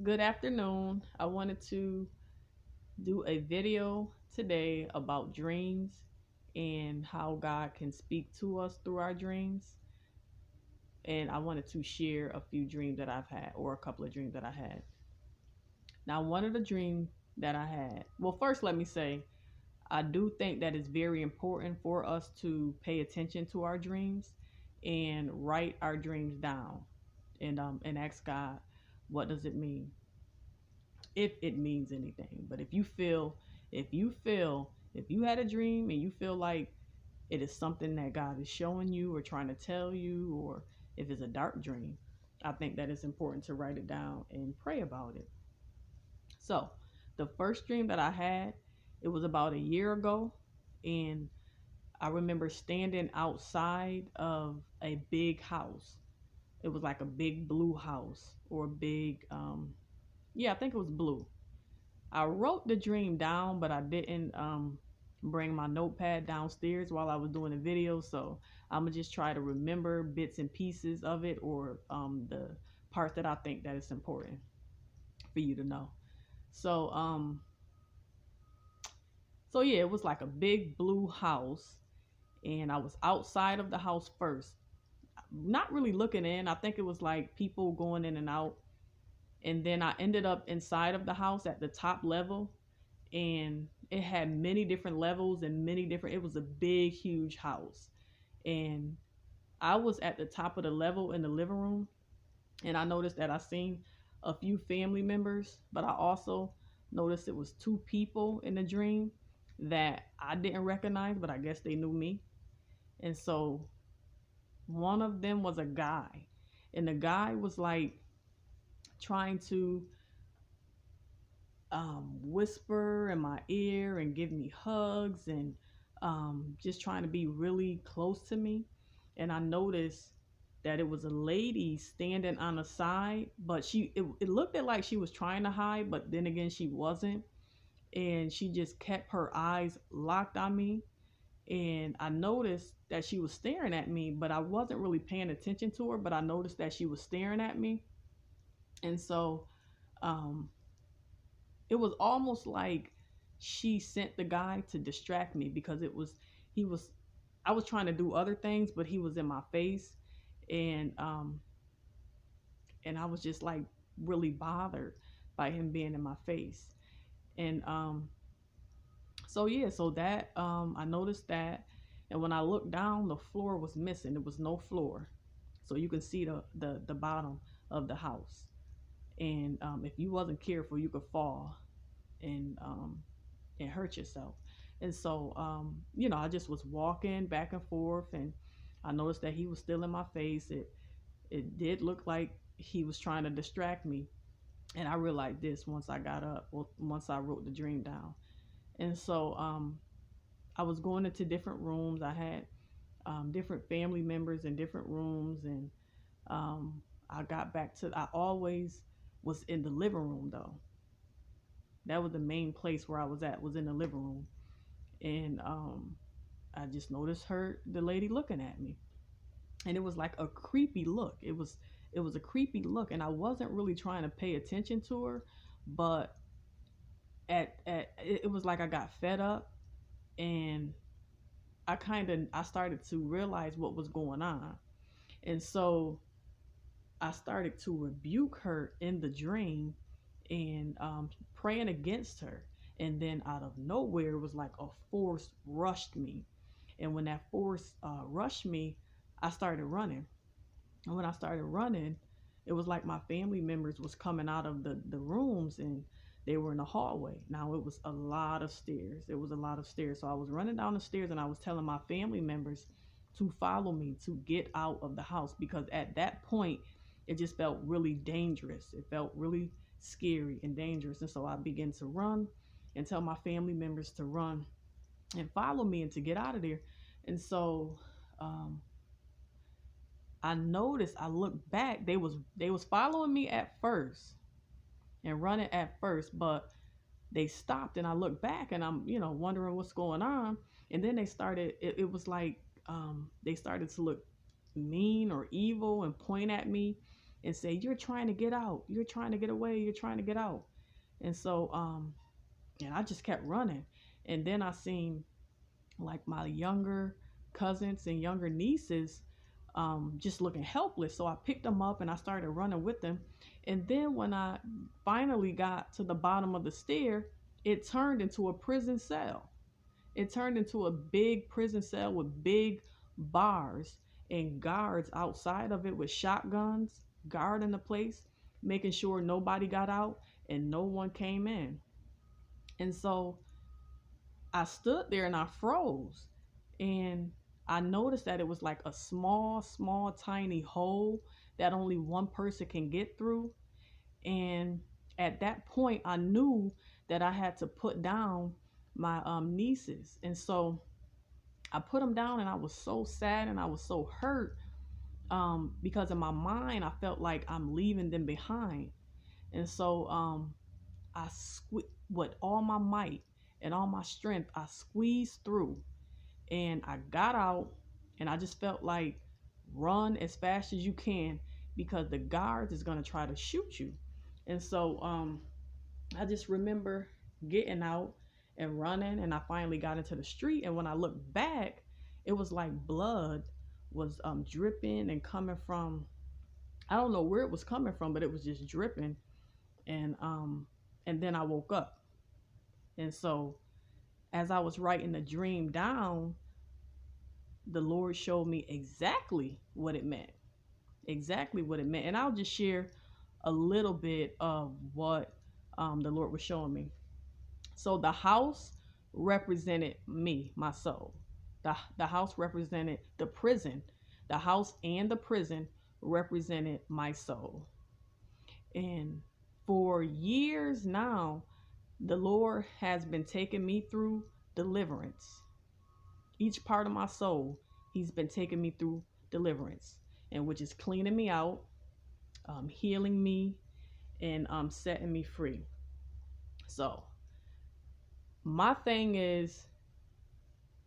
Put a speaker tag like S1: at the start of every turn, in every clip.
S1: Good afternoon. I wanted to do a video today about dreams and how God can speak to us through our dreams. And I wanted to share a few dreams that I've had, or a couple of dreams that I had. Now, one of the dreams that I had, well, first, let me say, I do think that it's very important for us to pay attention to our dreams and write our dreams down and ask God, what does it mean? If it means anything. But if you had a dream and you feel like it is something that God is showing you or trying to tell you, or if it's a dark dream, I think that it's important to write it down and pray about it. So, the first dream that I had, it was about a year ago, and I remember standing outside of a big house. It was like a big blue house or a big, yeah, I think it was blue. I wrote the dream down, but I didn't bring my notepad downstairs while I was doing the video. So I'm gonna just try to remember bits and pieces of it, or the parts that I think that is important for you to know. So so yeah, it was like a big blue house, and I was outside of the house first, not really looking in. I think it was like people going in and out, and then I ended up inside of the house at the top level, and it had many different levels and many different, it was a big huge house, and I was at the top of the level in the living room, and I noticed that I seen a few family members, but I also noticed it was two people in the dream that I didn't recognize, but I guess they knew me. And so one of them was a guy, and the guy was like trying to whisper in my ear and give me hugs, and just trying to be really close to me. And I noticed that it was a lady standing on the side, but it looked like she was trying to hide, but then again she wasn't. And she just kept her eyes locked on me. And I noticed that she was staring at me, but I wasn't really paying attention to her, but I noticed that she was staring at me. And so um, it was almost like she sent the guy to distract me, because he was I was trying to do other things, but he was in my face, and I was just like really bothered by him being in my face. And so yeah, so that I noticed that, and when I looked down, the floor was missing. There was no floor, so you can see the bottom of the house. And if you wasn't careful, you could fall and hurt yourself. And so, I just was walking back and forth, and I noticed that he was still in my face. It did look like he was trying to distract me, and I realized this once I got up, or once I wrote the dream down. And so, I was going into different rooms. I had different family members in different rooms, and I got back to. I always was in the living room though. That was the main place where I was at, was in the living room. And I just noticed the lady looking at me, and it was like a creepy look. It was a creepy look, and I wasn't really trying to pay attention to her, but at it was like I got fed up, and I started to realize what was going on. And so I started to rebuke her in the dream, and praying against her. And then out of nowhere, it was like a force rushed me. And when that force rushed me, I started running. And when I started running, it was like my family members was coming out of the rooms, and they were in the hallway. Now it was a lot of stairs. It was a lot of stairs. So I was running down the stairs, and I was telling my family members to follow me to get out of the house, because at that point it just felt really dangerous. It felt really scary and dangerous. And so I began to run and tell my family members to run and follow me and to get out of there. And so um, I noticed, I looked back, they was following me at first and running at first, but they stopped, and I looked back, and I'm, wondering what's going on. And then it was like they started to look mean or evil and point at me. and say, "You're trying to get out. You're trying to get away. You're trying to get out." And so, and I just kept running. And then I seen like my younger cousins and younger nieces just looking helpless. So I picked them up and I started running with them. And then when I finally got to the bottom of the stair, it turned into a prison cell. It turned into a big prison cell with big bars and guards outside of it with shotguns guarding the place, making sure nobody got out and no one came in. And so I stood there and I froze. And I noticed that it was like a small, small, tiny hole that only one person can get through. And at that point, I knew that I had to put down my nieces. And so I put them down, and I was so sad and I was so hurt because in my mind, I felt like I'm leaving them behind. And so with all my might and all my strength, I squeezed through and I got out, and I just felt like run as fast as you can because the guards is going to try to shoot you. And so I just remember getting out and running, and I finally got into the street. And when I looked back, it was like blood was dripping and coming from, I don't know where it was coming from, but it was just dripping. And then I woke up. And so as I was writing the dream down, the Lord showed me exactly what it meant. Exactly what it meant. And I'll just share a little bit of what the Lord was showing me. So the house represented me, my soul. The house represented the prison. The house and the prison represented my soul. And for years now, the Lord has been taking me through deliverance. Each part of my soul, He's been taking me through deliverance, and which is cleaning me out, healing me, and setting me free. So my thing is,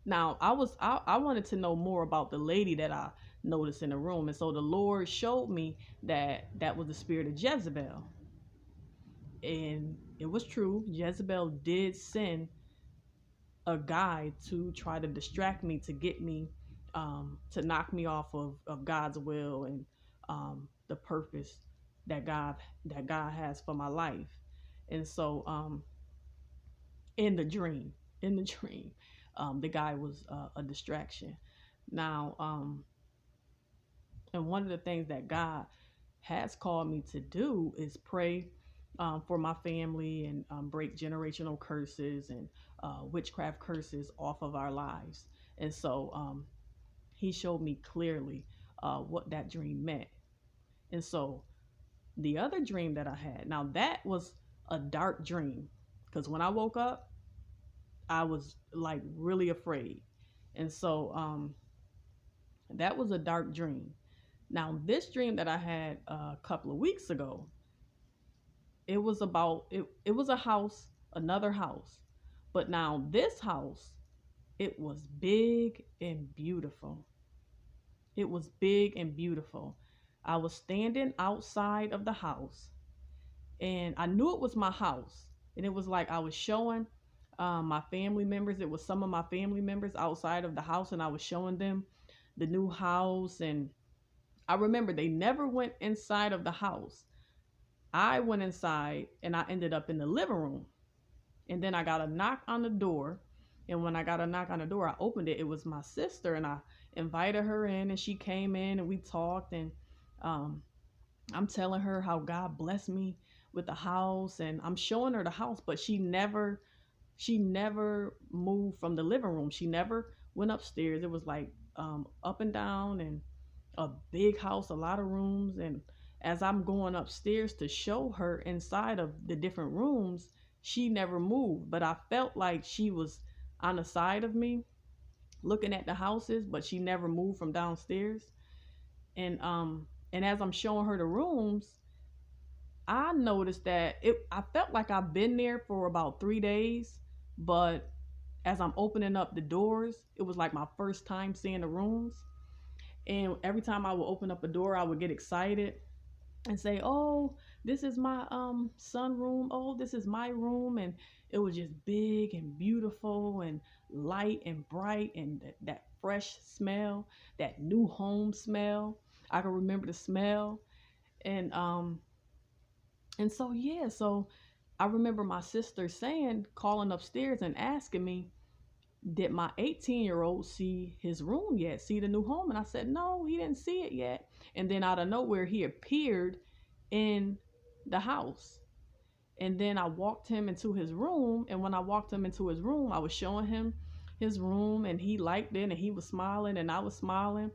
S1: now I wanted to know more about the lady that I noticed in the room, and so the Lord showed me that that was the spirit of Jezebel. And it was true. Jezebel did send a guy to try to distract me, to get me, to knock me off of God's will and the purpose that God has for my life. And so in the dream, in the dream, the guy was a distraction. Now, and one of the things that God has called me to do is pray for my family and break generational curses and witchcraft curses off of our lives. And so he showed me clearly what that dream meant. And so the other dream that I had, now that was a dark dream, because when I woke up, I was like really afraid. And so that was a dark dream. Now, this dream that I had a couple of weeks ago, it was about it was a house, another house. But now this house, it was big and beautiful. It was big and beautiful. I was standing outside of the house, and I knew it was my house. And it was like I was showing my family members. It was some of my family members outside of the house, and I was showing them the new house. And I remember they never went inside of the house. I went inside and I ended up in the living room. And then I got a knock on the door. And when I got a knock on the door, I opened it. It was my sister, and I invited her in, and she came in and we talked. And I'm telling her how God blessed me with the house, and I'm showing her the house, but she never moved from the living room. She never went upstairs. It was like up and down, and a big house, a lot of rooms. And as I'm going upstairs to show her inside of the different rooms, she never moved. But I felt like she was on the side of me looking at the houses, but she never moved from downstairs. And as I'm showing her the rooms, I noticed that I felt like I've been there for about 3 days, but as I'm opening up the doors, it was like my first time seeing the rooms. And every time I would open up a door, I would get excited. and say, "Oh, this is my son room. Oh, this is my room." And it was just big and beautiful and light and bright, and that fresh smell, that new home smell. I can remember the smell. And so yeah, so I remember my sister saying, calling upstairs and asking me, did my 18-year-old see his room yet, see the new home? And I said, no, he didn't see it yet. And then out of nowhere, he appeared in the house. And then I walked him into his room. And when I walked him into his room, I was showing him his room, and he liked it, and he was smiling, and I was smiling.